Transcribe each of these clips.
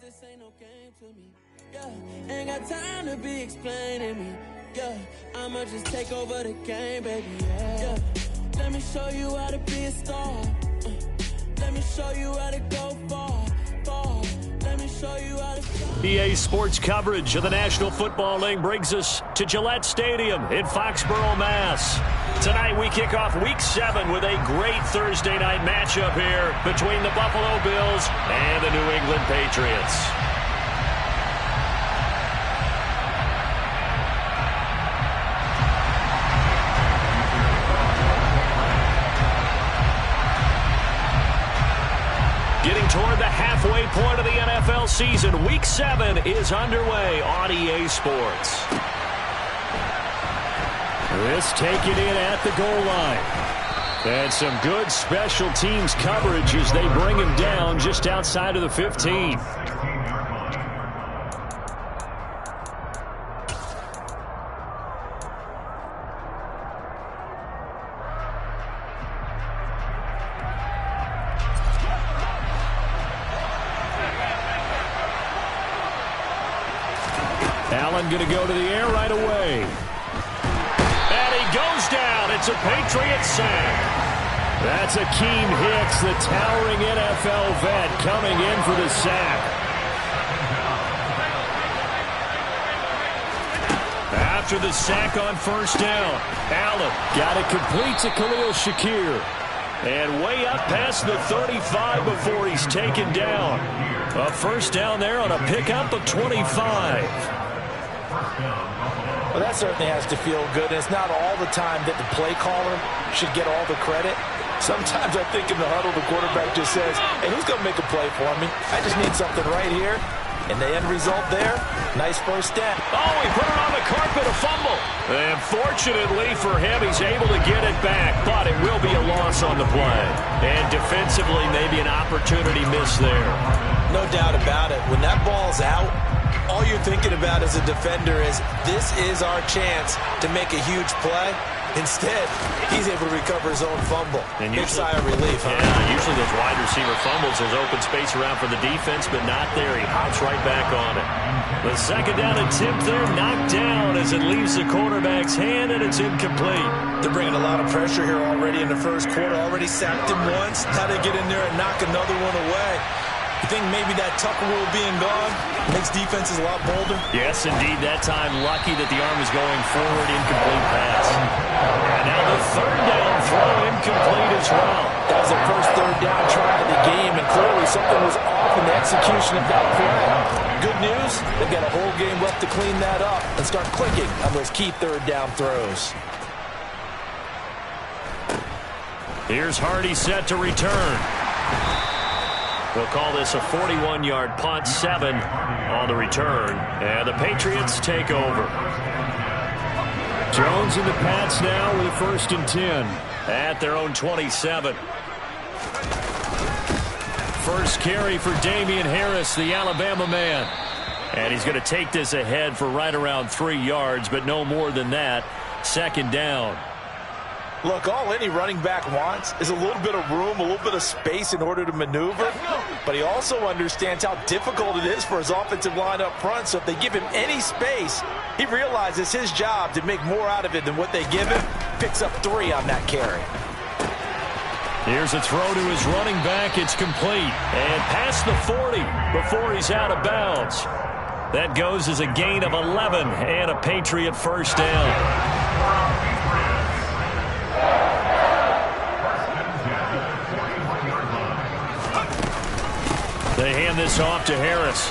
this ain't no game to me. Yeah, ain't got time to be explaining me. Yeah, I'ma just take over the game, baby. Yeah, let me show you how to be a star. Let me show you how to go far, far. Let me show you how to. EA Sports coverage of the National Football League brings us to Gillette Stadium in Foxborough, Mass. Tonight we kick off Week 7 with a great Thursday night matchup here between the Buffalo Bills and the New England Patriots. Getting toward the halfway point of the NFL season, Week 7 is underway on EA Sports. This taken in at the goal line. And some good special teams coverage as they bring him down just outside of the 15. Allen going to go to the air right away. And he goes down. It's a Patriots sack. That's Akeem Hicks, the towering NFL vet, coming in for the sack. After the sack on first down, Allen got it complete to Khalil Shakir. And way up past the 35 before he's taken down. A first down there on a pickup of 25. Well, that certainly has to feel good. And it's not all the time that the play caller should get all the credit. Sometimes I think in the huddle, the quarterback just says, hey, who's going to make a play for me? I just need something right here. And the end result there, nice first down. Oh, he put it on the carpet, a fumble. And fortunately for him, he's able to get it back. But it will be a loss on the play. And defensively, maybe an opportunity miss there. No doubt about it. When that ball's out, all you're thinking about as a defender is this is our chance to make a huge play. Instead, he's able to recover his own fumble. And big sigh of relief, huh? Yeah, usually those wide receiver fumbles, there's open space around for the defense, but not there. He hops right back on it. The second down attempt there, knocked down as it leaves the quarterback's hand, and it's incomplete. They're bringing a lot of pressure here already in the first quarter. Already sacked him once. How to get in there and knock another one away. You think maybe that Tucker rule being gone makes defenses a lot bolder? Yes, indeed. That time, lucky that the arm is going forward, incomplete pass. And now the third down throw, incomplete as well. That was the first third down try of the game, and clearly something was off in the execution of that play. Good news, they've got a whole game left to clean that up and start clicking on those key third down throws. Here's Hardy set to return. We'll call this a 41-yard punt, 7 on the return. And the Patriots take over. Jones in the Pats now with a 1st and 10 at their own 27. First carry for Damian Harris, the Alabama man. And he's going to take this ahead for right around 3 yards, but no more than that. Second down. Look, all any running back wants is a little bit of room, a little bit of space in order to maneuver. But he also understands how difficult it is for his offensive line up front. So if they give him any space, he realizes his job to make more out of it than what they give him. Picks up 3 on that carry. Here's a throw to his running back. It's complete. And past the 40 before he's out of bounds. That goes as a gain of 11 and a Patriot first down. They hand this off to Harris.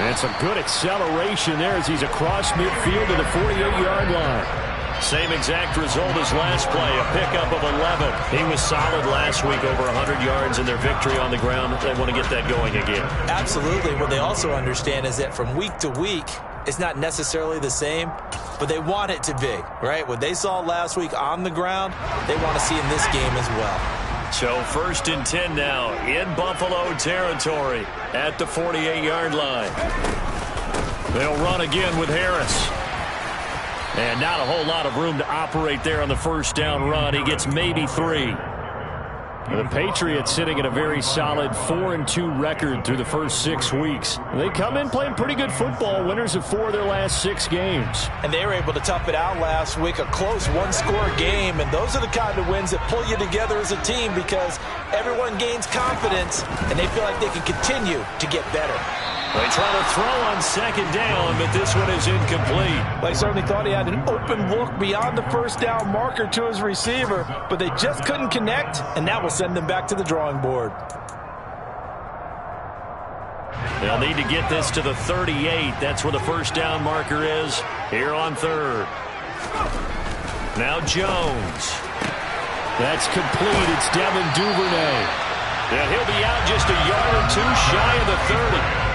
And some good acceleration there as he's across midfield to the 48-yard line. Same exact result as last play, a pickup of 11. He was solid last week, over 100 yards in their victory on the ground. They want to get that going again. Absolutely. What they also understand is that from week to week, it's not necessarily the same, but they want it to be, right? What they saw last week on the ground, they want to see in this game as well. So 1st and 10 now in Buffalo territory at the 48-yard line. They'll run again with Harris. And not a whole lot of room to operate there on the first down run. He gets maybe 3. The Patriots sitting at a very solid 4-2 record through the first 6 weeks. They come in playing pretty good football, winners of 4 of their last 6 games. And they were able to tough it out last week, a close one-score game. And those are the kind of wins that pull you together as a team because everyone gains confidence and they feel like they can continue to get better. They try to throw on second down, but this one is incomplete. They certainly thought he had an open look beyond the first down marker to his receiver, but they just couldn't connect, and that will send them back to the drawing board. They'll need to get this to the 38. That's where the first down marker is here on third. Now Jones. That's complete. It's Devin Duvernay. And he'll be out just a yard or two shy of the 30.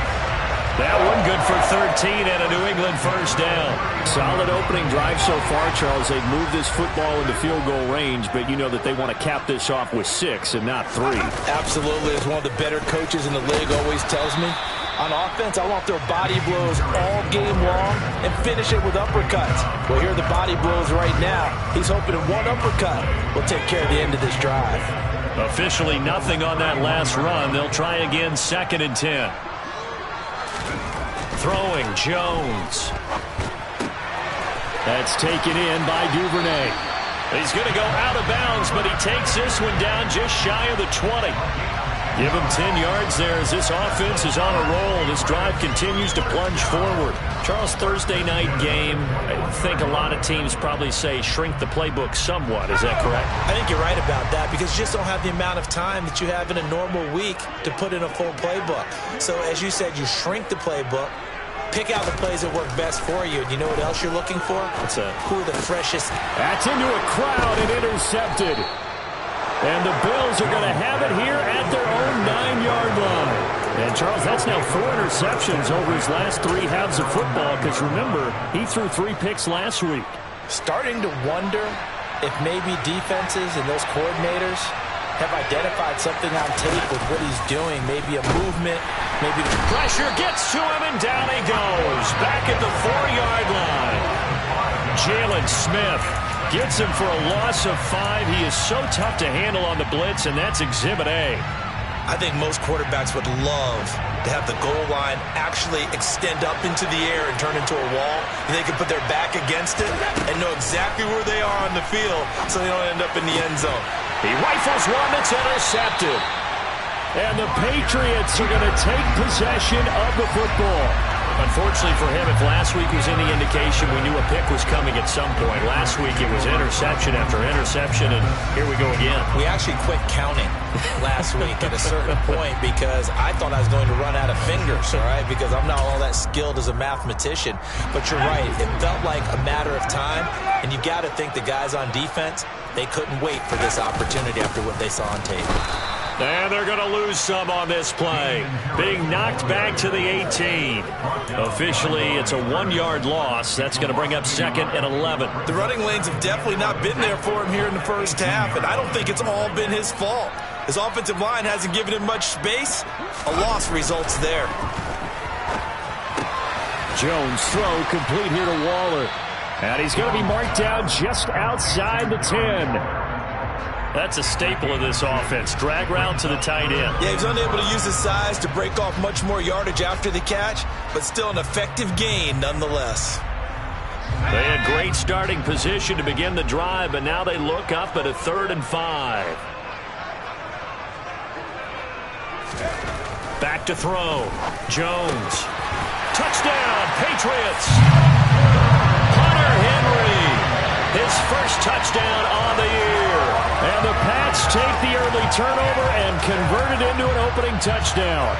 That one good for 13 and a New England first down. Solid opening drive so far, Charles. They've moved this football into field goal range, but you know that they want to cap this off with 6 and not 3. Absolutely. As one of the better coaches in the league always tells me, on offense, I want their body blows all game long and finish it with uppercuts. Well, here are the body blows right now. He's hoping that one uppercut will take care of the end of this drive. Officially nothing on that last run. They'll try again, 2nd and 10. Throwing Jones. That's taken in by Duvernay. He's going to go out of bounds, but he takes this one down just shy of the 20. Give him 10 yards there as this offense is on a roll. This drive continues to plunge forward. Charles, Thursday night game, I think a lot of teams probably say shrink the playbook somewhat. Is that correct? I think you're right about that because you just don't have the amount of time that you have in a normal week to put in a full playbook. So as you said, you shrink the playbook, pick out the plays that work best for you. And you know what else you're looking for? What's that? Who are the freshest? That's into a crowd and intercepted. And the Bills are going to have it here at their own 9-yard line. And, Charles, that's now 4 interceptions over his last 3 halves of football because, remember, he threw 3 picks last week. Starting to wonder if maybe defenses and those coordinators have identified something on tape with what he's doing. Maybe a movement, maybe the pressure gets to him, and down he goes. Back at the 4-yard line. Jalen Smith gets him for a loss of 5. He is so tough to handle on the blitz, and that's Exhibit A. I think most quarterbacks would love to have the goal line actually extend up into the air and turn into a wall. They can put their back against it and know exactly where they are on the field so they don't end up in the end zone. He rifles one that's intercepted. And the Patriots are going to take possession of the football. Unfortunately for him, if last week was any indication, we knew a pick was coming at some point. Last week it was interception after interception, and here we go again. We actually quit counting last week at a certain point because I thought I was going to run out of fingers, all right, because I'm not all that skilled as a mathematician. But you're right. It felt like a matter of time, and you got to think the guys on defense, they couldn't wait for this opportunity after what they saw on tape. And they're going to lose some on this play. Being knocked back to the 18. Officially, it's a 1-yard loss. That's going to bring up 2nd and 11. The running lanes have definitely not been there for him here in the first half, and I don't think it's all been his fault. His offensive line hasn't given him much space. A loss results there. Jones throw complete here to Waller. And he's going to be marked down just outside the 10. That's a staple of this offense. Drag route to the tight end. Yeah, he was unable to use his size to break off much more yardage after the catch, but still an effective gain nonetheless. They had great starting position to begin the drive, but now they look up at a 3rd and 5. Back to throw. Jones. Touchdown, Patriots. Hunter Henry. His first touchdown on the year. And the Pats take the early turnover and convert it into an opening touchdown.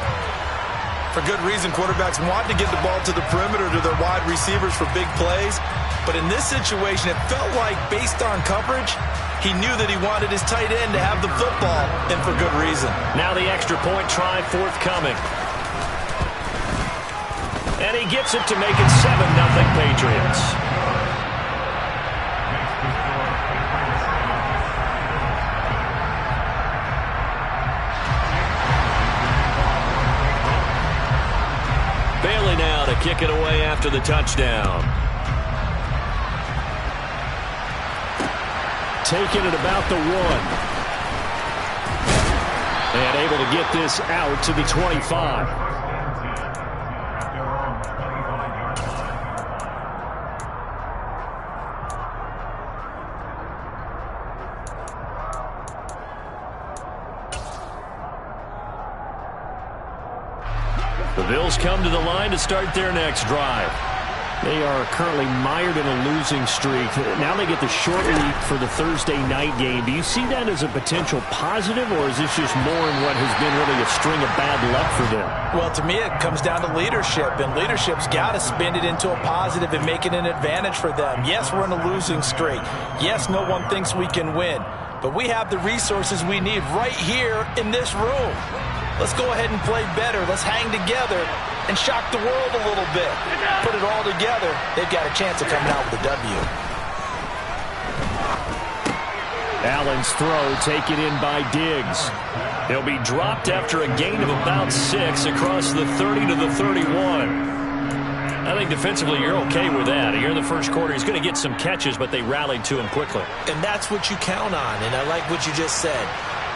For good reason, quarterbacks want to get the ball to the perimeter to their wide receivers for big plays. But in this situation, it felt like, based on coverage, he knew that he wanted his tight end to have the football, and for good reason. Now the extra point try forthcoming. And he gets it to make it 7-0 Patriots. Bailey now to kick it away after the touchdown. Taking it about the 1. And able to get this out to the 25. The Bills come to the line to start their next drive. They are currently mired in a losing streak. Now they get the short week for the Thursday night game. Do you see that as a potential positive, or is this just more in what has been really a string of bad luck for them? Well, to me, it comes down to leadership, and leadership's got to spin it into a positive and make it an advantage for them. Yes, we're in a losing streak. Yes, no one thinks we can win, but we have the resources we need right here in this room. Let's go ahead and play better. Let's hang together and shock the world a little bit. Put it all together. They've got a chance of coming out with a W. Allen's throw taken in by Diggs. He'll be dropped after a gain of about 6 across the 30 to the 31. I think defensively you're okay with that. Here in the first quarter, he's going to get some catches, but they rallied to him quickly. And that's what you count on, and I like what you just said.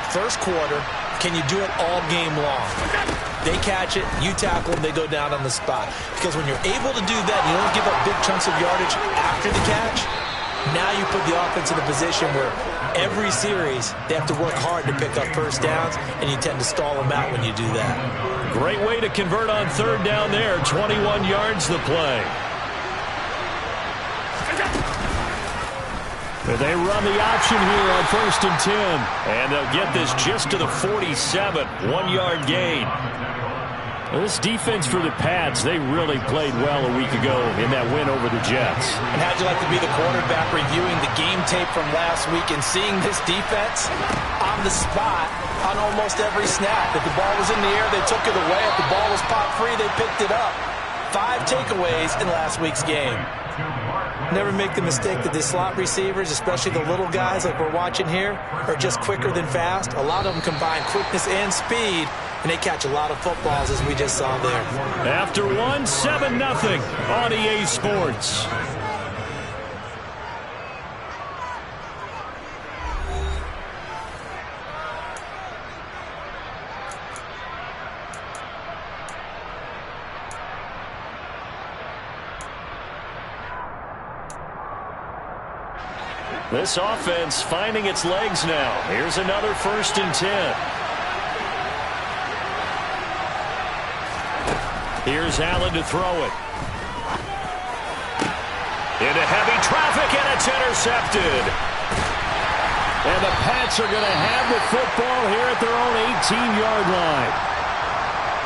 First quarter, can you do it all game long? They catch it, you tackle them, they go down on the spot. Because when you're able to do that, you don't give up big chunks of yardage after the catch. Now you put the offense in a position where every series they have to work hard to pick up first downs, and you tend to stall them out when you do that. Great way to convert on third down there. 21 yards the play. They run the option here on 1st and 10. And they'll get this just to the 47. 1-yard gain. This defense for the Pats, they really played well a week ago in that win over the Jets. And how'd you like to be the quarterback reviewing the game tape from last week and seeing this defense on the spot on almost every snap? If the ball was in the air, they took it away. If the ball was popped free, they picked it up. 5 takeaways in last week's game. Never make the mistake that the slot receivers, especially the little guys like we're watching here, are just quicker than fast. A lot of them combine quickness and speed, and they catch a lot of footballs, as we just saw there. After 7-0 on EA Sports. This offense finding its legs now. Here's another 1st and 10. Here's Allen to throw it. Into heavy traffic, and it's intercepted. And the Pats are going to have the football here at their own 18-yard line.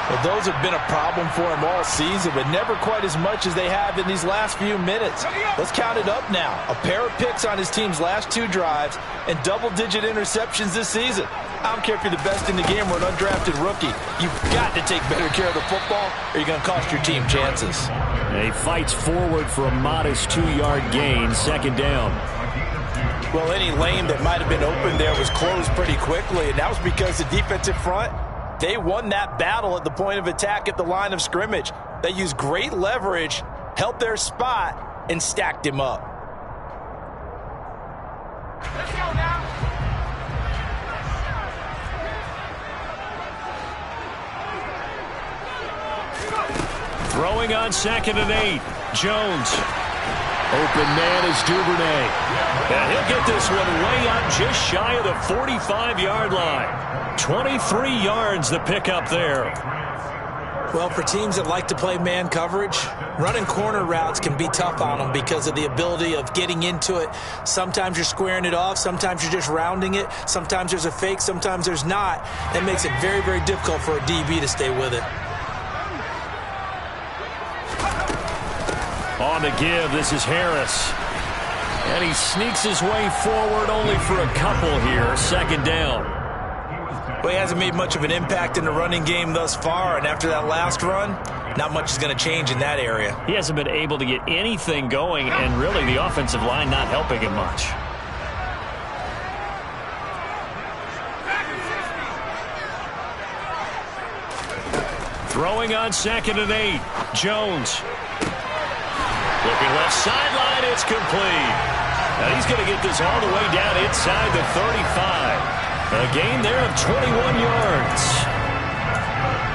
Well, those have been a problem for him all season, but never quite as much as they have in these last few minutes. Let's count it up now. A pair of picks on his team's last 2 drives and double-digit interceptions this season. I don't care if you're the best in the game or an undrafted rookie. You've got to take better care of the football or you're going to cost your team chances. And he fights forward for a modest 2-yard gain, 2nd down. Well, any lane that might have been open there was closed pretty quickly, and that was because the defensive front, they won that battle at the point of attack at the line of scrimmage. They used great leverage, held their spot, and stacked him up. Let's go now. Throwing on 2nd and 8. Jones. Open man is Duvernay. And he'll get this one way up just shy of the 45-yard line. 23 yards the pickup there. Well, for teams that like to play man coverage, running corner routes can be tough on them because of the ability of getting into it. Sometimes you're squaring it off. Sometimes you're just rounding it. Sometimes there's a fake. Sometimes there's not. That makes it very, very difficult for a DB to stay with it. On the give, this is Harris. And he sneaks his way forward only for a couple here. 2nd down. Well, he hasn't made much of an impact in the running game thus far, and after that last run, not much is going to change in that area. He hasn't been able to get anything going, and really the offensive line not helping him much. Throwing on 2nd and 8. Jones. Looking left sideline, it's complete. Now he's going to get this all the way down inside the 35. A gain there of 21 yards.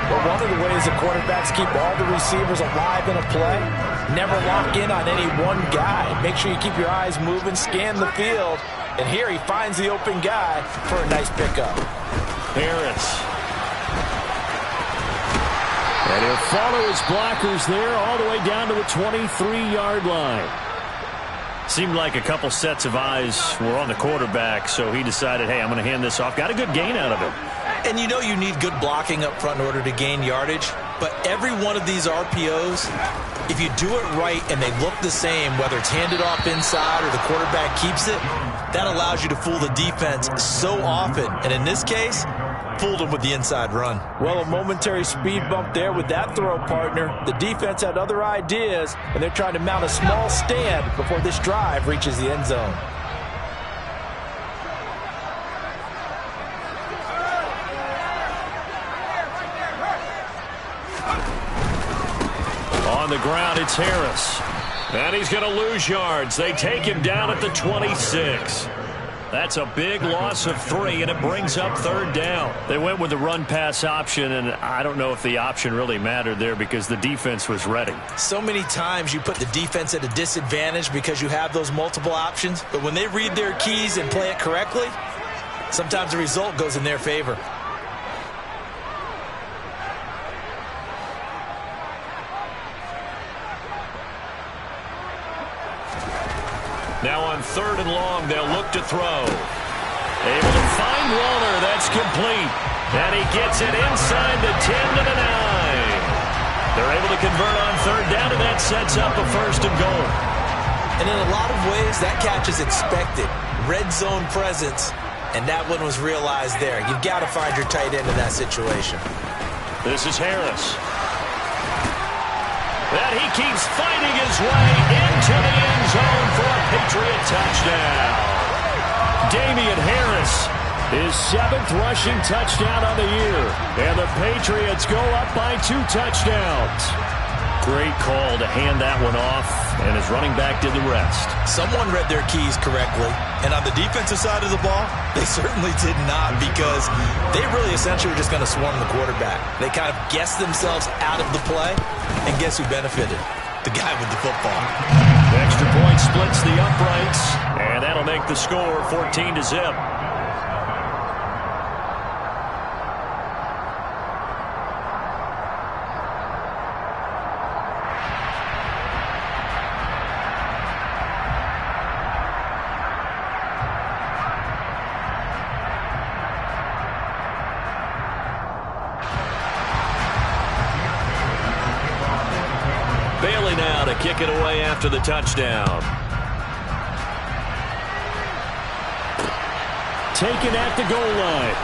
Well, one of the ways the quarterbacks keep all the receivers alive in a play, never lock in on any one guy. Make sure you keep your eyes moving, scan the field, and here he finds the open guy for a nice pickup. Harris. And he'll follow his blockers there all the way down to the 23-yard line. Seemed like a couple sets of eyes were on the quarterback, so he decided, hey, I'm going to hand this off. Got a good gain out of him. And you know you need good blocking up front in order to gain yardage, but every one of these RPOs, if you do it right and they look the same, whether it's handed off inside or the quarterback keeps it, that allows you to fool the defense so often. And in this case, fooled them with the inside run. Well, a momentary speed bump there with that throw, partner. The defense had other ideas, and they're trying to mount a small stand before this drive reaches the end zone. On the ground, it's Harris. And he's going to lose yards. They take him down at the 26. That's a big loss of 3, and it brings up 3rd down. They went with the run-pass option, and I don't know if the option really mattered there because the defense was ready. So many times you put the defense at a disadvantage because you have those multiple options, but when they read their keys and play it correctly, sometimes the result goes in their favor. Now on 3rd and long, they'll look to throw. Able to find Waller. That's complete. And he gets it inside the 10 to the 9. They're able to convert on 3rd down, and that sets up a 1st and goal. And in a lot of ways, that catch is expected. Red zone presence, and that one was realized there. You've got to find your tight end in that situation. This is Harris. And he keeps fighting his way into the end zone for a Patriot touchdown. Damian Harris, his 7th rushing touchdown on the year. And the Patriots go up by 2 touchdowns. Great call to hand that one off, and his running back did the rest. Someone read their keys correctly, and on the defensive side of the ball, they certainly did not, because they really essentially were just going to swarm the quarterback. They kind of guessed themselves out of the play, and guess who benefited? The guy with the football. The extra point splits the uprights, and that'll make the score 14-0. Bailey now to kick it away after the touchdown. Taken at the goal line.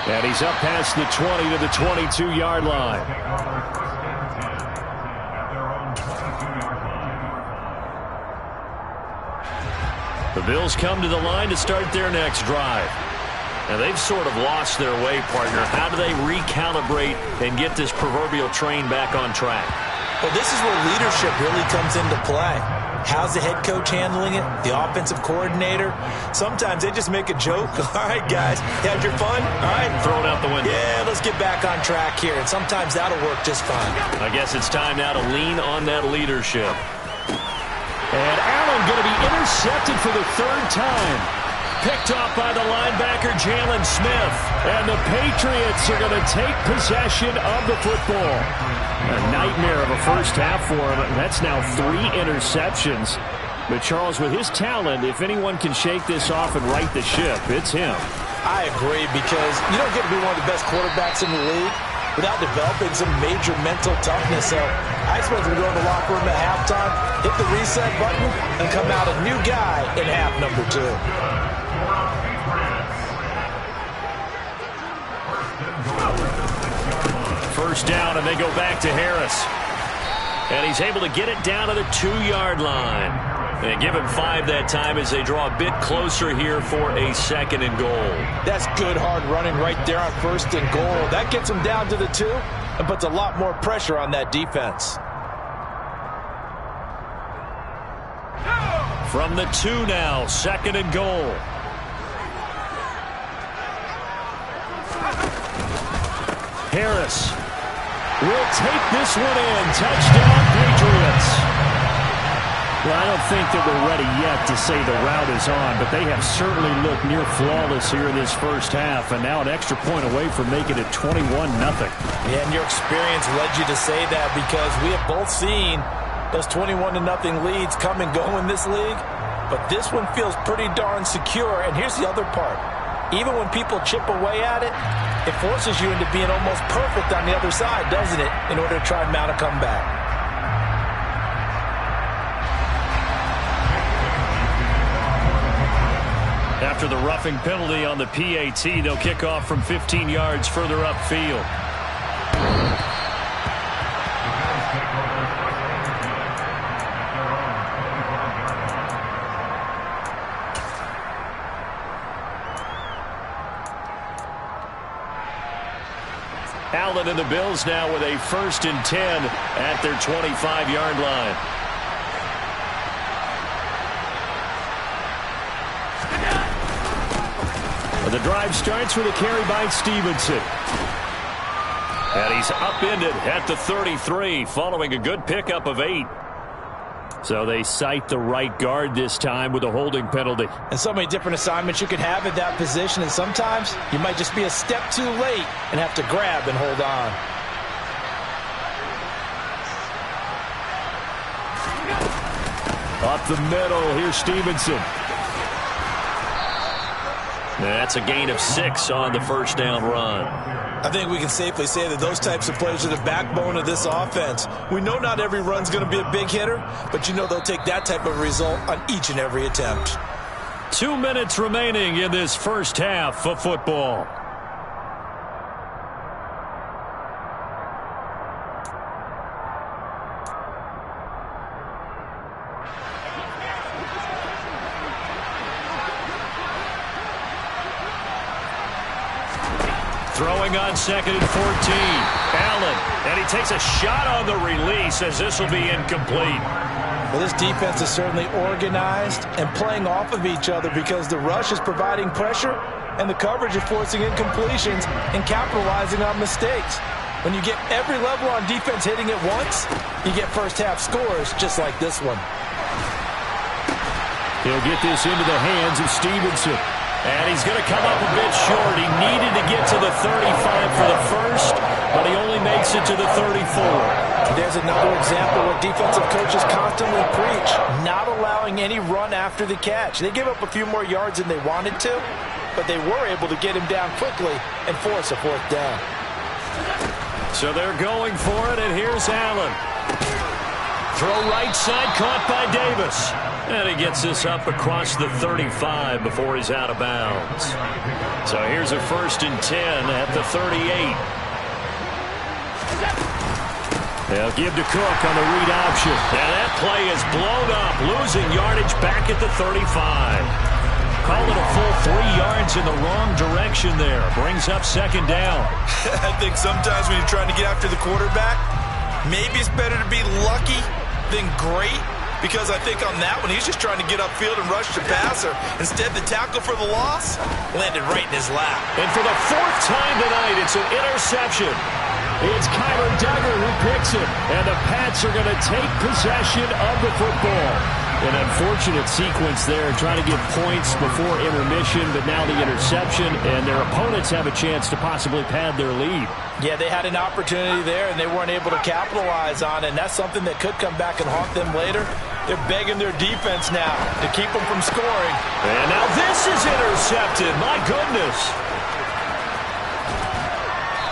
And he's up past the 20 to the 22-yard line. The Bills come to the line to start their next drive. And they've sort of lost their way, partner. How do they recalibrate and get this proverbial train back on track? Well, this is where leadership really comes into play. How's the head coach handling it? The offensive coordinator? Sometimes they just make a joke. All right, guys, you had your fun? All right. Throw it out the window. Yeah, let's get back on track here. And sometimes that'll work just fine. I guess it's time now to lean on that leadership. And Allen going to be intercepted for the 3rd time. Picked off by the linebacker, Jalen Smith. And the Patriots are going to take possession of the football. A nightmare of a first half for him. That's now 3 interceptions. But Charles, with his talent, if anyone can shake this off and right the ship, it's him. I agree, because you don't get to be one of the best quarterbacks in the league without developing some major mental toughness. So I expect him to go in the locker room at halftime, hit the reset button, and come out a new guy in half number 2. First down, and they go back to Harris. And he's able to get it down to the 2-yard line. And give him 5 that time as they draw a bit closer here for a 2nd and goal. That's good hard running right there on 1st and goal. That gets him down to the 2 and puts a lot more pressure on that defense. From the 2 now, 2nd and goal. Harris will take this one in. Touchdown, Patriots. Well, I don't think that we're ready yet to say the route is on, but they have certainly looked near flawless here in this first half, and now an extra point away from making it 21-0. Yeah, and your experience led you to say that, because we have both seen those 21-0 leads come and go in this league, but this one feels pretty darn secure. And here's the other part. Even when people chip away at it, it forces you into being almost perfect on the other side, doesn't it, in order to try and mount a comeback. After the roughing penalty on the PAT, they'll kick off from 15 yards further upfield. Allen and the Bills now with a 1st and 10 at their 25-yard line. The drive starts with a carry by Stevenson. And he's upended at the 33 following a good pickup of 8. So they cite the right guard this time with a holding penalty. And so many different assignments you can have at that position, and sometimes you might just be a step too late and have to grab and hold on. Up the middle, here's Stevenson. That's a gain of 6 on the first down run. I think we can safely say that those types of players are the backbone of this offense. We know not every run's going to be a big hitter, but you know they'll take that type of result on each and every attempt. 2 minutes remaining in this first half of football. Throwing on 2nd and 14. Allen, and he takes a shot on the release as this will be incomplete. Well, this defense is certainly organized and playing off of each other, because the rush is providing pressure and the coverage is forcing incompletions and capitalizing on mistakes. When you get every level on defense hitting at once, you get first half scores just like this one. He'll get this into the hands of Stevenson. And he's going to come up a bit short. He needed to get to the 35 for the first, but he only makes it to the 34. There's another example where defensive coaches constantly preach not allowing any run after the catch. They gave up a few more yards than they wanted to, but they were able to get him down quickly and force a 4th down. So they're going for it, and here's Allen. Throw right side, caught by Davis. And he gets this up across the 35 before he's out of bounds. So here's a 1st and 10 at the 38. They'll give to Cook on the read option. And that play is blown up, losing yardage back at the 35. Call it a full 3 yards in the wrong direction there. Brings up 2nd down. I think sometimes when you're trying to get after the quarterback, maybe it's better to be lucky than great. Because I think on that one, he's just trying to get upfield and rush the passer. Instead, the tackle for the loss landed right in his lap. And for the 4th time tonight, it's an interception. It's Kyler Duggar who picks it. And the Pats are going to take possession of the football. An unfortunate sequence there, trying to get points before intermission, but now the interception, and their opponents have a chance to possibly pad their lead. Yeah, they had an opportunity there, and they weren't able to capitalize on it, and that's something that could come back and haunt them later. They're begging their defense now to keep them from scoring. And now this is intercepted. My goodness.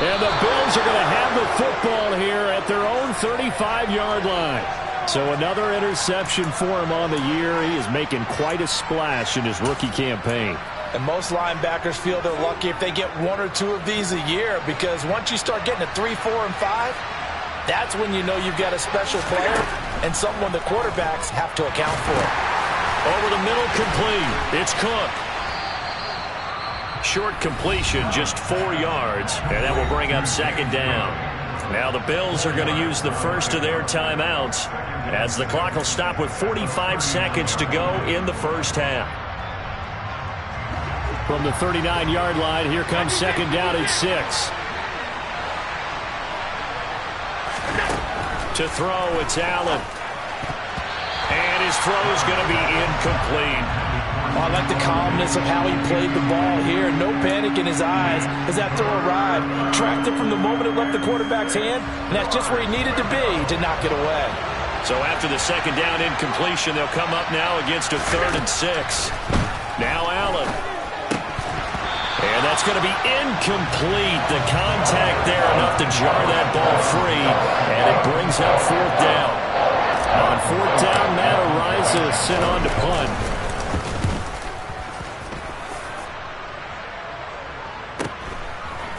And the Bills are going to have the football here at their own 35-yard line. So another interception for him on the year. He is making quite a splash in his rookie campaign. And most linebackers feel they're lucky if they get 1 or 2 of these a year, because once you start getting to 3, 4, and 5, that's when you know you've got a special player and someone the quarterbacks have to account for. Over the middle, complete. It's Cook. Short completion, just 4 yards, and that will bring up 2nd down. Now the Bills are going to use the first of their timeouts as the clock will stop with 45 seconds to go in the first half. From the 39-yard line, here comes 2nd down and 6. To throw, it's Allen. And his throw is going to be incomplete. I like the calmness of how he played the ball here. No panic in his eyes as that throw arrived. Tracked it from the moment it left the quarterback's hand, and that's just where he needed to be to knock it away. So after the second down incompletion, they'll come up now against a 3rd and 6. Now Allen. And that's going to be incomplete. The contact there enough to jar that ball free, and it brings up 4th down. On 4th down, Matt Araiza sent on to punt.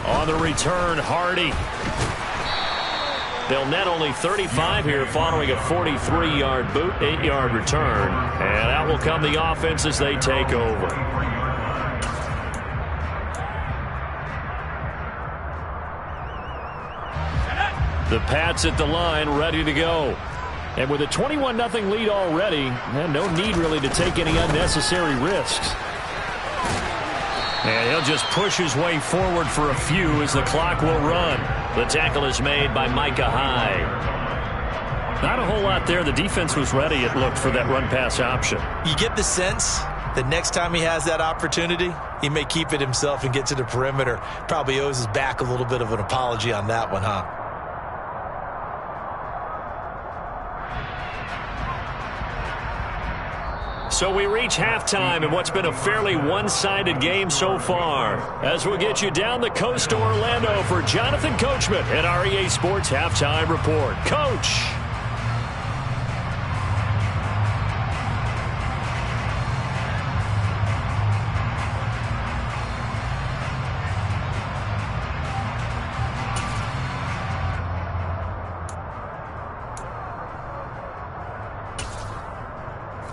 On the return, Hardy. They'll net only 35 here following a 43-yard boot, 8-yard return. And out will come the offense as they take over. The Pats at the line, ready to go. And with a 21-0 lead already, no need really to take any unnecessary risks. And he'll just push his way forward for a few as the clock will run. The tackle is made by Micah Hyde. Not a whole lot there. The defense was ready, it looked, for that run-pass option. You get the sense that next time he has that opportunity, he may keep it himself and get to the perimeter. Probably owes his back a little bit of an apology on that one, huh? So we reach halftime in what's been a fairly one-sided game so far. As we'll get you down the coast to Orlando for Jonathan Coachman at our EA Sports Halftime Report. Coach.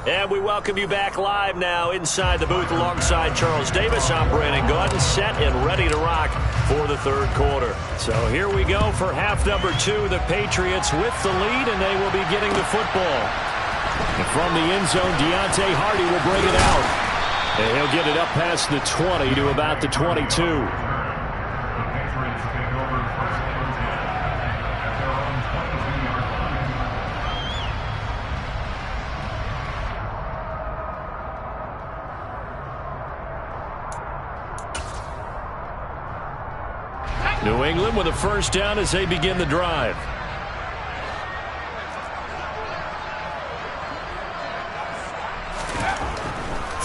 And we welcome you back live now inside the booth alongside Charles Davis. I'm Brandon Gaudin, set and ready to rock for the 3rd quarter. So here we go for half number 2. The Patriots with the lead, and they will be getting the football. And from the end zone, Deontay Hardy will bring it out. And he'll get it up past the 20 to about the 22. New England with a 1st down as they begin the drive.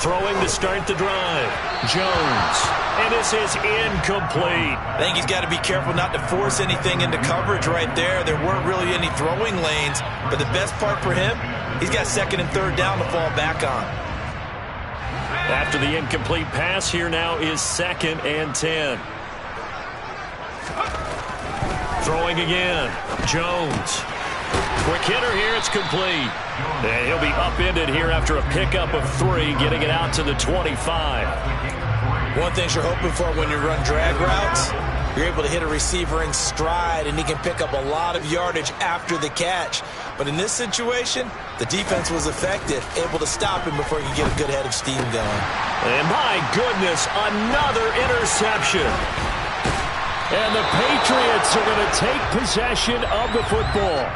Throwing to start the drive. Jones. And this is incomplete. I think he's got to be careful not to force anything into coverage right there. There weren't really any throwing lanes. But the best part for him, he's got 2nd and 3rd down to fall back on. After the incomplete pass, here now is 2nd and 10. Throwing again. Jones. Quick hitter here. It's complete. And he'll be upended here after a pickup of 3, getting it out to the 25. One thing you're hoping for when you run drag routes, you're able to hit a receiver in stride, and he can pick up a lot of yardage after the catch. But in this situation, the defense was effective, able to stop him before he could get a good head of steam going. And my goodness, another interception. And the Patriots are going to take possession of the football.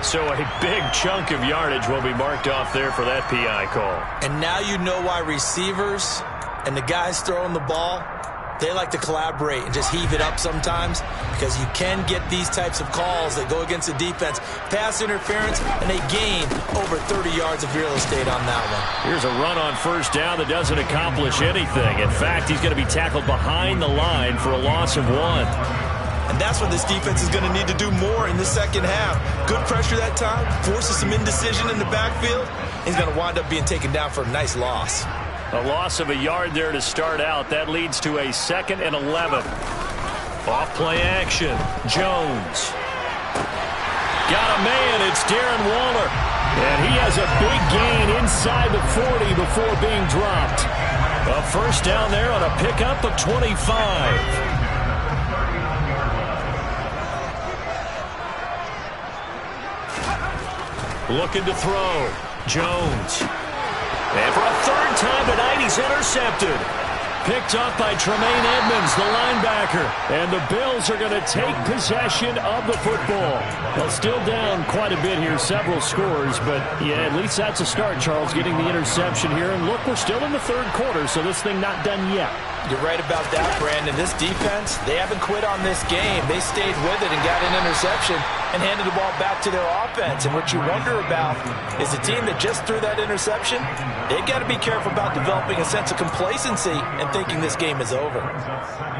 So a big chunk of yardage will be marked off there for that PI call. And now you know why receivers and the guys throwing the ball, they like to collaborate and just heave it up sometimes, because you can get these types of calls that go against the defense. Pass interference, and they gain over 30 yards of real estate on that one. Here's a run on 1st down that doesn't accomplish anything. In fact, he's going to be tackled behind the line for a loss of 1. And that's what this defense is going to need to do more in the second half. Good pressure that time, forces some indecision in the backfield. He's going to wind up being taken down for a nice loss. A loss of a yard there to start out. That leads to a 2nd and 11. Off play action. Jones. Got a man. It's Darren Waller. And he has a big gain inside the 40 before being dropped. A 1st down there on a pickup of 25. Looking to throw. Jones. And for a 3rd time tonight, he's intercepted. picked up by Tremaine Edmonds, the linebacker. And the Bills are going to take possession of the football. Well, still down quite a bit here, several scores. But, yeah, at least that's a start, Charles, getting the interception here. And, look, we're still in the third quarter, so this thing not done yet. You're right about that, Brandon. This defense, they haven't quit on this game. They stayed with it and got an interception and handed the ball back to their offense. And what you wonder about is a team that just threw that interception, they've got to be careful about developing a sense of complacency and thinking this game is over.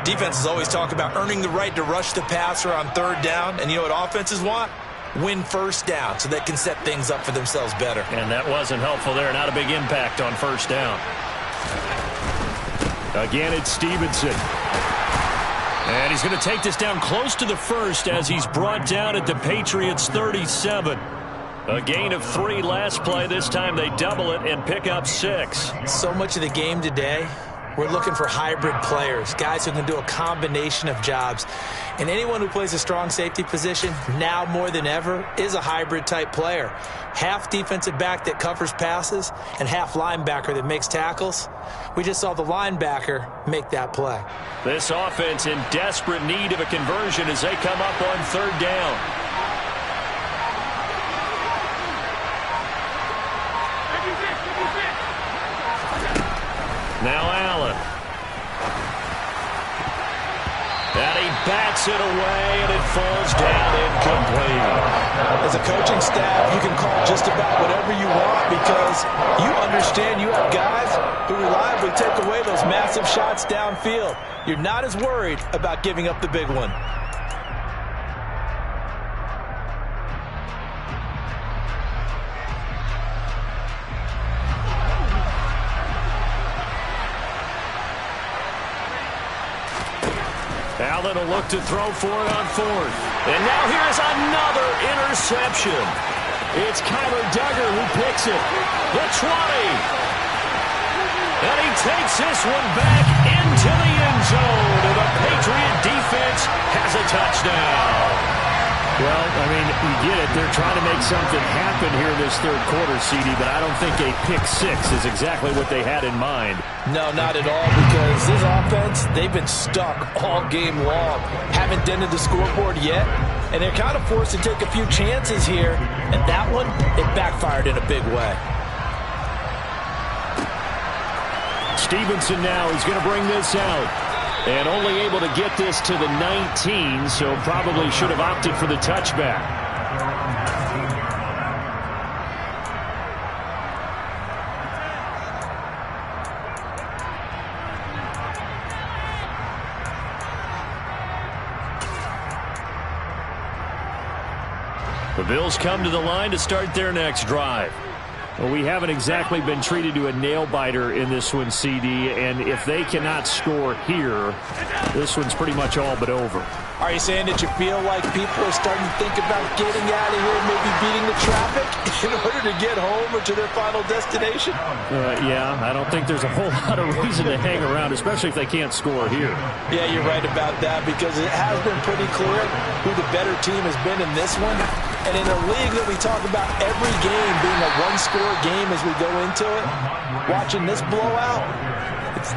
Defenses always talk about earning the right to rush the passer on third down. And you know what offenses want? Win first down so they can set things up for themselves better. And that wasn't helpful there. Not a big impact on first down. Again, it's Stevenson. And he's going to take this down close to the first as he's brought down at the Patriots' 37. A gain of 3 last play. This time they double it and pick up 6. So much of the game today, we're looking for hybrid players, guys who can do a combination of jobs. And anyone who plays a strong safety position, now more than ever, is a hybrid-type player. Half defensive back that covers passes and half linebacker that makes tackles. We just saw the linebacker make that play. This offense in desperate need of a conversion as they come up on third down. Now Allen. And he bats it away, and it falls down incomplete. As a coaching staff, you can call just about whatever you want because you understand you have guys who reliably take away those massive shots downfield. You're not as worried about giving up the big one. Allen will look to throw for it on fourth. And now here's another interception. It's Kyler Duggar who picks it. The 20. And he takes this one back into the end zone. And the Patriot defense has a touchdown. Well, I mean, you get it. They're trying to make something happen here in this third quarter, CD, but I don't think a pick-6 is exactly what they had in mind. No, not at all, because this offense, they've been stuck all game long. Haven't dented the scoreboard yet, and they're kind of forced to take a few chances here, and that one, it backfired in a big way. Stevenson now is going to bring this out. And only able to get this to the 19, so probably should have opted for the touchback. The Bills come to the line to start their next drive. Well, we haven't exactly been treated to a nail-biter in this one, CD, and if they cannot score here, this one's pretty much all but over. Are you saying that you feel like people are starting to think about getting out of here, maybe beating the traffic in order to get home or to their final destination? Yeah, I don't think there's a whole lot of reason to hang around, especially if they can't score here. Yeah, you're right about that, because it has been pretty clear who the better team has been in this one. And in a league that we talk about every game being a one-score game as we go into it, watching this blowout,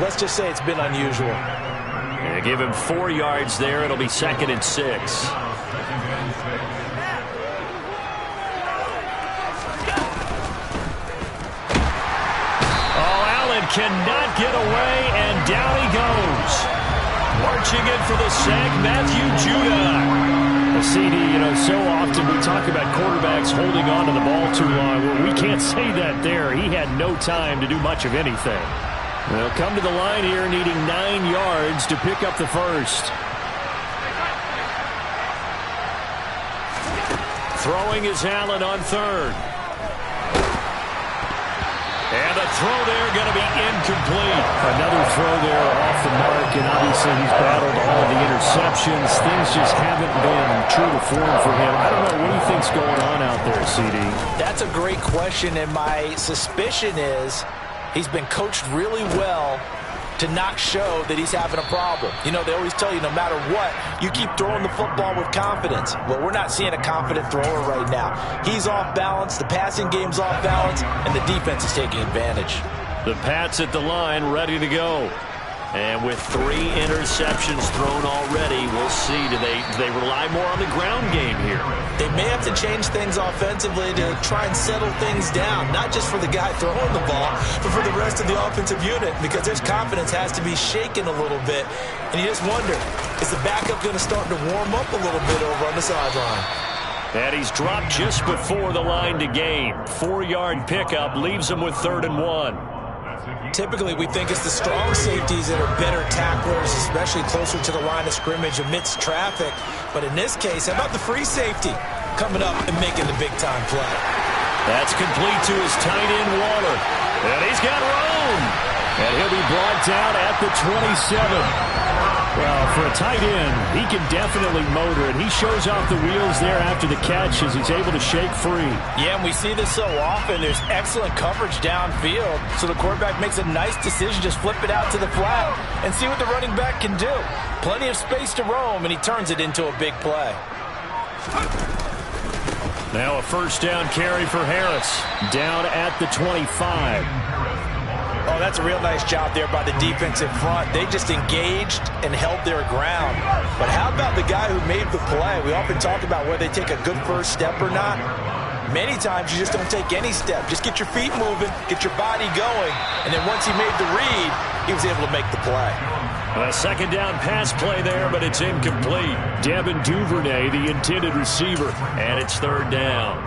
let's just say it's been unusual. Yeah, give him 4 yards there. It'll be 2nd and 6. Oh, Allen cannot get away, and down he goes. Marching in for the sack, Matthew Judon. CD, you know, so often we talk about quarterbacks holding on to the ball too long. Well, we can't say that there. He had no time to do much of anything. They'll come to the line here needing 9 yards to pick up the first. Throwing is Allen on third. And the throw there going to be incomplete. Another throw there off the mark, and obviously he's battled all of the interceptions. Things just haven't been true to form for him. I don't know what he thinks going on out there, CD. That's a great question, and my suspicion is he's been coached really well to not show that he's having a problem. You know, they always tell you no matter what, you keep throwing the football with confidence. Well, we're not seeing a confident thrower right now. He's off balance, the passing game's off balance, and the defense is taking advantage. The Pats at the line, ready to go. And with 3 interceptions thrown already, we'll see. Do they rely more on the ground game here? They may have to change things offensively to try and settle things down, not just for the guy throwing the ball, but for the rest of the offensive unit, because his confidence has to be shaken a little bit. And you just wonder, is the backup going to start to warm up a little bit over on the sideline? And he's dropped just before the line to gain. 4-yard pickup leaves him with 3rd and 1. Typically, we think it's the strong safeties that are better tacklers, especially closer to the line of scrimmage amidst traffic. But in this case, how about the free safety coming up and making the big-time play? That's complete to his tight end, Waller. And he's got room. And he'll be brought down at the 27. Well, for a tight end, he can definitely motor it. He shows off the wheels there after the catch as he's able to shake free. Yeah, and we see this so often. There's excellent coverage downfield, so the quarterback makes a nice decision. Just flip it out to the flat and see what the running back can do. Plenty of space to roam, and he turns it into a big play. Now a 1st down carry for Harris. Down at the 25. Oh, that's a real nice job there by the defensive front. They just engaged and held their ground. But how about the guy who made the play? We often talk about whether they take a good first step or not. Many times you just don't take any step. Just get your feet moving, get your body going, and then once he made the read, he was able to make the play. A 2nd down pass play there, but it's incomplete. Devin Duvernay, the intended receiver, and it's 3rd down.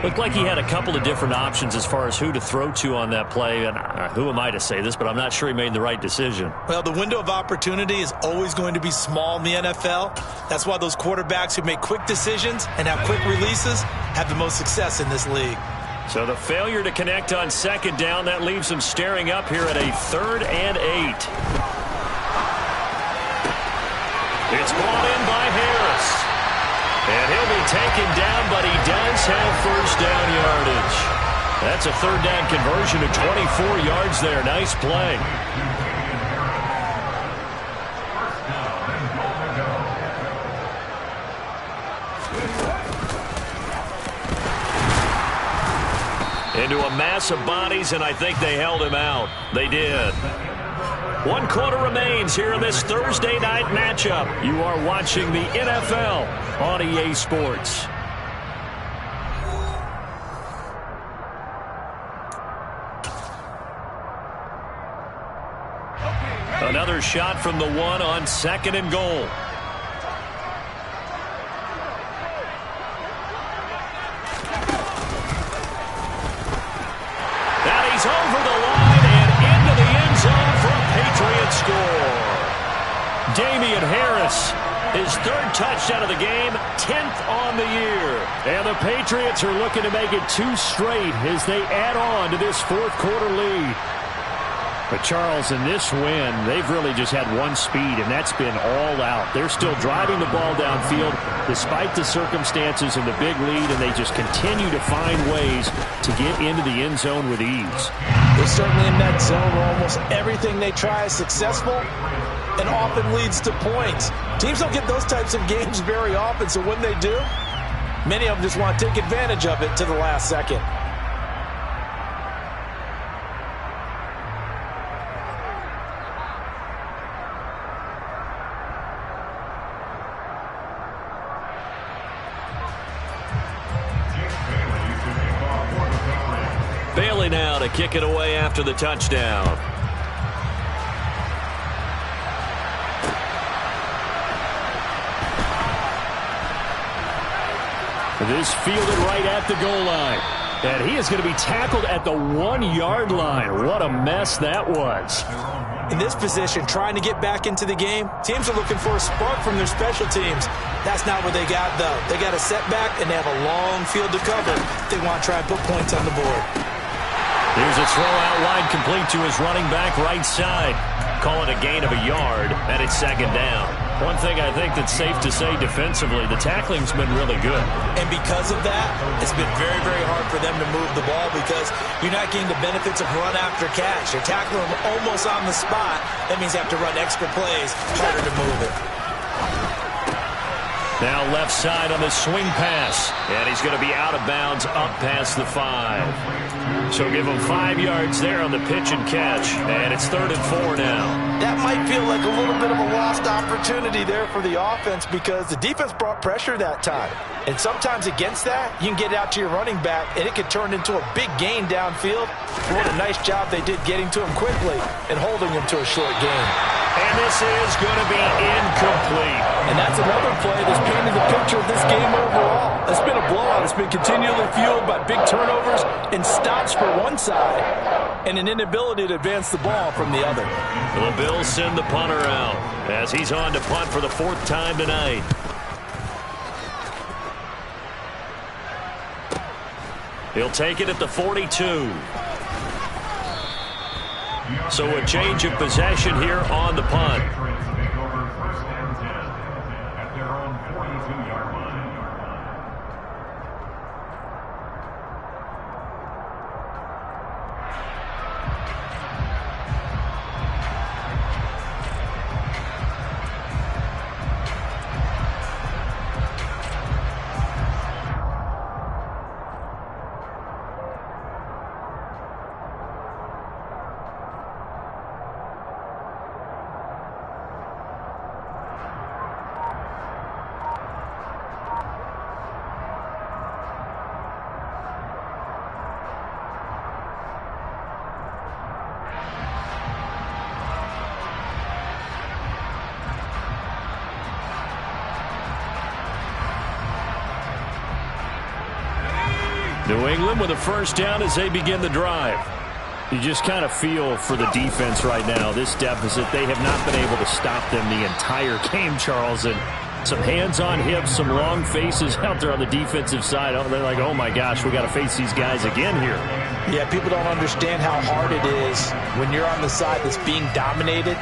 Looked like he had a couple of different options as far as who to throw to on that play. And who am I to say this, but I'm not sure he made the right decision. Well, the window of opportunity is always going to be small in the NFL. That's why those quarterbacks who make quick decisions and have quick releases have the most success in this league. So the failure to connect on 2nd down, that leaves him staring up here at a 3rd and 8. It's brought in by Harris. And he'll be taken down, but he does have 1st down yardage. That's a 3rd down conversion of 24 yards there. Nice play. Into a mass of bodies, and I think they held him out. They did. 1 quarter remains here in this Thursday night matchup. You are watching the NFL on EA Sports. Another shot from the 1 on 2nd and goal. And he's over the line and into the end zone for a Patriot score. Damian Harris, his 3rd touchdown of the game, 10th on the year. And the Patriots are looking to make it 2 straight as they add on to this 4th quarter lead. But, Charles, in this win, they've really just had one speed, and that's been all out. They're still driving the ball downfield despite the circumstances and the big lead, and they just continue to find ways to get into the end zone with ease. They're certainly in that zone where almost everything they try is successful and often leads to points. Teams don't get those types of games very often, so when they do, many of them just want to take advantage of it to the last second. Bailey now to kick it away after the touchdown. This fielded right at the goal line. And he is going to be tackled at the 1-yard line. What a mess that was. In this position, trying to get back into the game, teams are looking for a spark from their special teams. That's not what they got, though. They got a setback, and they have a long field to cover. They want to try and put points on the board. Here's a throw out wide, complete to his running back right side. Call it a gain of a yard, and it's 2nd down. One thing I think that's safe to say defensively, the tackling's been really good. And because of that, it's been very, very hard for them to move the ball because you're not getting the benefits of run after catch. You're tackling them almost on the spot. That means you have to run extra plays, harder to move it. Now left side on the swing pass. And he's going to be out of bounds up past the 5. So give him 5 yards there on the pitch and catch. And it's 3rd and 4 now. that might feel like a little bit of a lost opportunity there for the offense because the defense brought pressure that time. And sometimes against that, you can get out to your running back, and it could turn into a big gain downfield. What a nice job they did getting to him quickly and holding him to a short gain. And this is going to be incomplete. And that's another play that's painted the picture of this game overall. It's been a blowout. It's been continually fueled by big turnovers and stops for one side and an inability to advance the ball from the other. The Bills send the punter out as he's on to punt for the 4th time tonight. He'll take it at the 42. So a change of possession here on the punt. New England with a first down as they begin the drive. You just kind of feel for the defense right now, this deficit. They have not been able to stop them the entire game, Charles. And some hands on hips, some long faces out there on the defensive side. They're like, oh, my gosh, we got to face these guys again here. Yeah, people don't understand how hard it is when you're on the side that's being dominated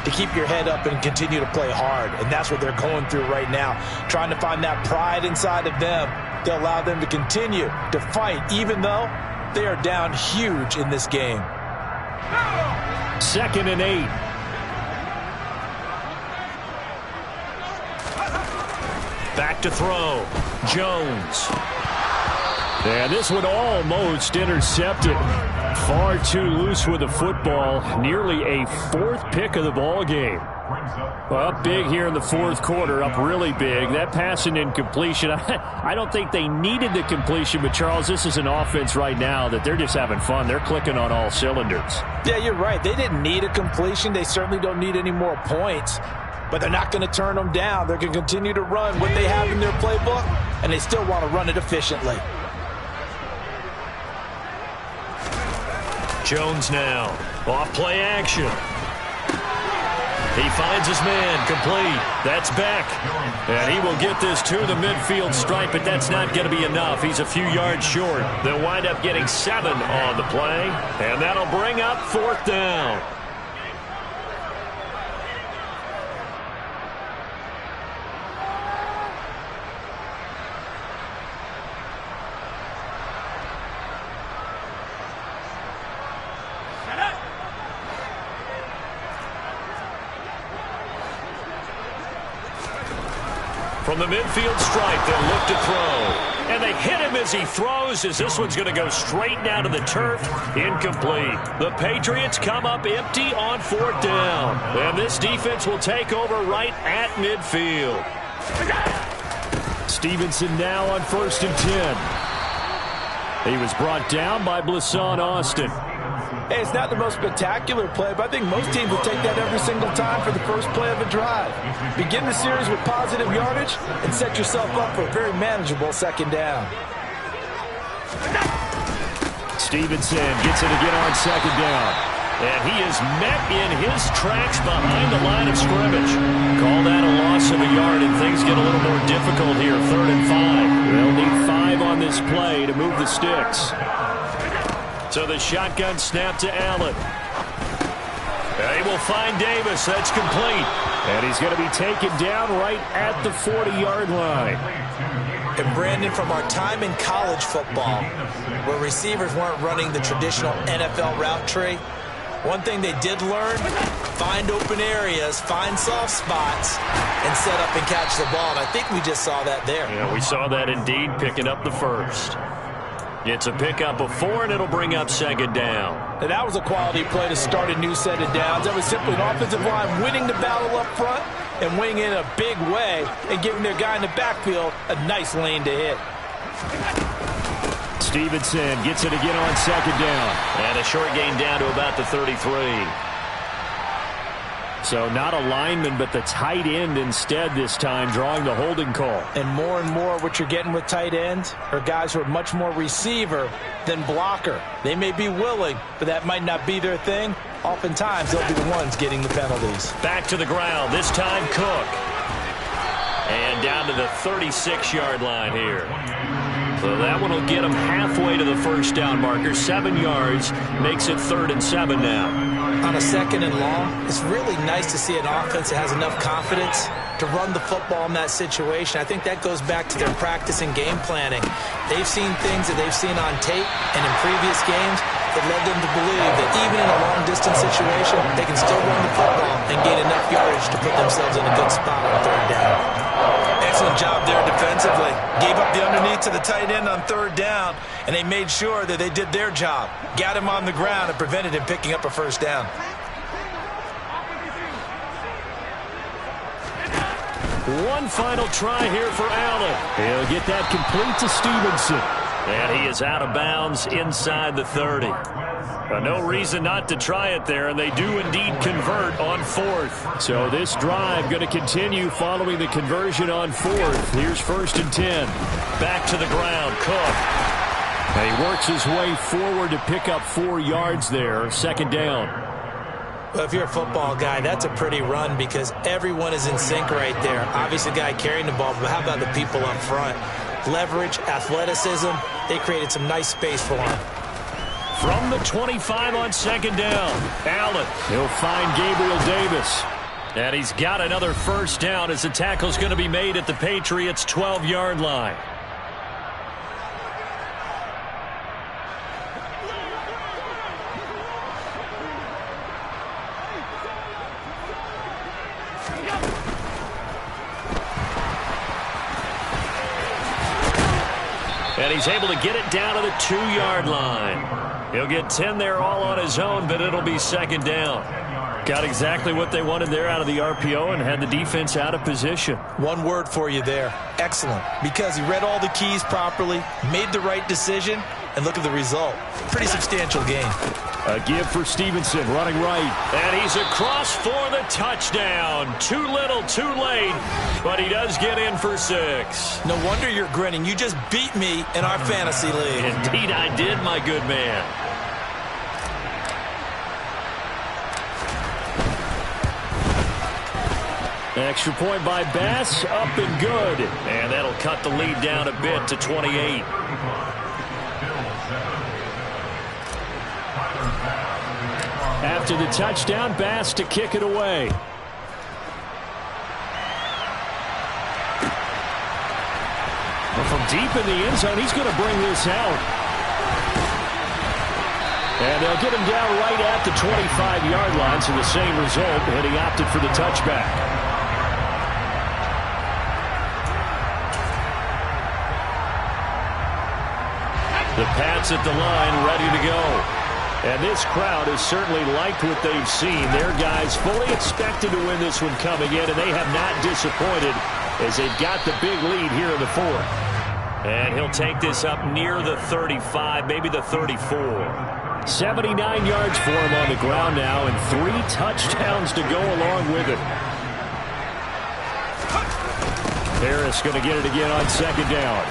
to keep your head up and continue to play hard. And that's what they're going through right now, trying to find that pride inside of them to allow them to continue to fight, even though they are down huge in this game. 2nd and 8. Back to throw. Jones. And this one almost intercepted. Far too loose with the football. Nearly a 4th pick of the ball game. Well, up big here in the 4th quarter, up really big. That pass and incompletion, I don't think they needed the completion, but Charles, this is an offense right now that they're just having fun. They're clicking on all cylinders. Yeah, you're right. They didn't need a completion. They certainly don't need any more points, but they're not going to turn them down. They're going to continue to run what they have in their playbook, and they still want to run it efficiently. Jones now, off play action. He finds his man, complete. That's Beck. And he will get this to the midfield stripe, but that's not going to be enough. He's a few yards short. They'll wind up getting 7 on the play, and that'll bring up 4th down. From the midfield stripe, they'll look to throw. And they hit him as he throws, as this one's going to go straight down to the turf. Incomplete. The Patriots come up empty on 4th down. And this defense will take over right at midfield. Stevenson now on 1st and 10. He was brought down by Blasson Austin. Hey, it's not the most spectacular play, but I think most teams will take that every single time for the first play of a drive. Begin the series with positive yardage and set yourself up for a very manageable 2nd down. Stevenson gets it again on 2nd down. And he is met in his tracks behind the line of scrimmage. Call that a loss of a yard, and things get a little more difficult here. 3rd and 5. They'll need 5 on this play to move the sticks. So the shotgun snap to Allen. They will find Davis. That's complete. And he's going to be taken down right at the 40-yard line. And Brandon, from our time in college football, where receivers weren't running the traditional NFL route tree, one thing they did learn, find open areas, find soft spots, and set up and catch the ball. And I think we just saw that there. Yeah, we saw that indeed, picking up the first. It's a pickup of 4, and it'll bring up second down. And that was a quality play to start a new set of downs. That was simply an offensive line winning the battle up front and winning in a big way and giving their guy in the backfield a nice lane to hit. Stevenson gets it again on second down. And a short gain down to about the 33. So not a lineman, but the tight end instead this time, drawing the holding call. And more what you're getting with tight ends are guys who are much more receiver than blocker. They may be willing, but that might not be their thing. Oftentimes, they'll be the ones getting the penalties. Back to the ground, this time Cook. And down to the 36-yard line here. So that one will get him halfway to the first down marker. 7 yards makes it 3rd and 7 now. On a 2nd and long, it's really nice to see an offense that has enough confidence to run the football in that situation. I think that goes back to their practice and game planning. They've seen things that they've seen on tape and in previous games that led them to believe that even in a long-distance situation, they can still run the football and gain enough yardage to put themselves in a good spot on 3rd down. Excellent job there defensively. Gave up the underneath to the tight end on 3rd down, and they made sure that they did their job. Got him on the ground and prevented him picking up a first down. One final try here for Allen. He'll get that complete to Stevenson. And he is out of bounds inside the 30. No reason not to try it there, and they do indeed convert on 4th. So this drive going to continue following the conversion on 4th. Here's 1st and 10. Back to the ground, Cook. And he works his way forward to pick up 4 yards there. 2nd down. Well, if you're a football guy, that's a pretty run because everyone is in sync right there. Obviously, the guy carrying the ball, but how about the people up front? Leverage, athleticism, they created some nice space for him. From the 25 on 2nd down, Allen. He'll find Gabriel Davis. And he's got another first down as the tackle's going to be made at the Patriots' 12-yard line. And he's able to get it down to the 2-yard line. He'll get 10 there all on his own, but it'll be 2nd down. Got exactly what they wanted there out of the RPO and had the defense out of position. One word for you there. Excellent. Because he read all the keys properly, made the right decision, and look at the result. Pretty substantial gain. A give for Stevenson, running right. And he's across for the touchdown. Too little, too late, but he does get in for 6. No wonder you're grinning. You just beat me in our fantasy league. Indeed I did, my good man. Extra point by Bass, up and good. And that'll cut the lead down a bit to 28. After the touchdown, Bass to kick it away. Well, from deep in the end zone, he's going to bring this out. And they'll get him down right at the 25-yard line, so the same result, and he opted for the touchback. The Pats at the line, ready to go. And this crowd has certainly liked what they've seen. Their guys fully expected to win this one coming in, and they have not disappointed as they've got the big lead here in the 4th. And he'll take this up near the 35, maybe the 34. 79 yards for him on the ground now, and 3 touchdowns to go along with it. Harris going to get it again on 2nd down.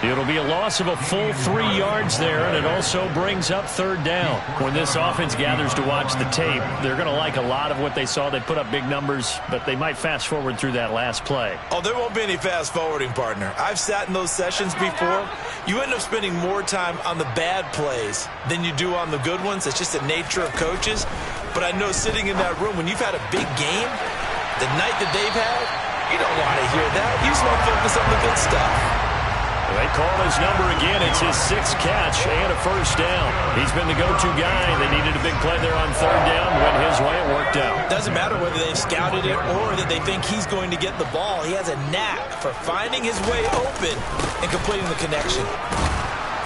It'll be a loss of a full 3 yards there, and it also brings up 3rd down. When this offense gathers to watch the tape, they're going to like a lot of what they saw. They put up big numbers, but they might fast forward through that last play. Oh, there won't be any fast forwarding, partner. I've sat in those sessions before. You end up spending more time on the bad plays than you do on the good ones. It's just the nature of coaches. But I know sitting in that room, when you've had a big game, the night that they've had, you don't want to hear that. You just want to focus on the good stuff. They call his number again. It's his 6th catch and a first down. He's been the go-to guy. They needed a big play there on 3rd down. Went his way. It worked out. Doesn't matter whether they've scouted it or that they think he's going to get the ball. He has a knack for finding his way open and completing the connection.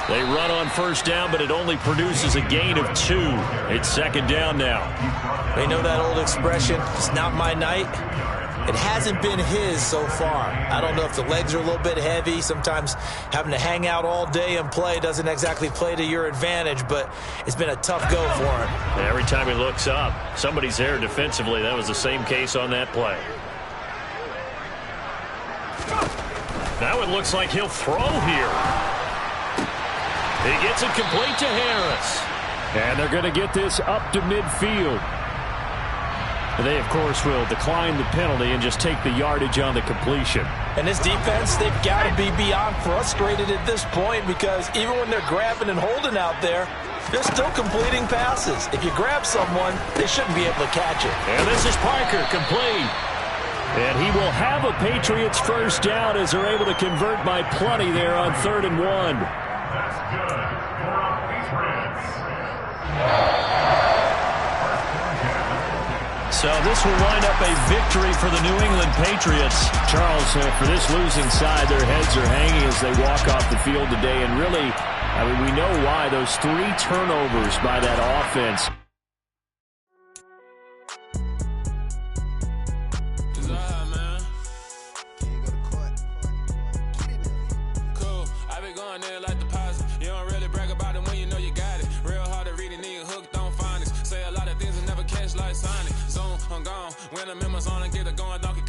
They run on 1st down, but it only produces a gain of 2. It's 2nd down now. They know that old expression, it's not my night. It hasn't been his so far. I don't know if the legs are a little bit heavy. Sometimes having to hang out all day and play doesn't exactly play to your advantage, but it's been a tough go for him. Every time he looks up, somebody's there defensively. That was the same case on that play. Now it looks like he'll throw here. He gets it complete to Harris. And they're going to get this up to midfield. They, of course, will decline the penalty and just take the yardage on the completion. And this defense, they've got to be beyond frustrated at this point because even when they're grabbing and holding out there, they're still completing passes. If you grab someone, they shouldn't be able to catch it. And this is Parker, complete. And he will have a Patriots first down as they're able to convert by plenty there on 3rd and 1. So this will wind up a victory for the New England Patriots. Charles, for this losing side, their heads are hanging as they walk off the field today. And really, I mean, we know why. Those 3 turnovers by that offense. Cool. I be going there like deposit. You don't really brag about it when you know you got it. Real hard to read a nigga hooked on phonics. Say a lot of things and never catch like Sonic. Zone, I'm gone. When I'm in my zone, I get it going, donkey.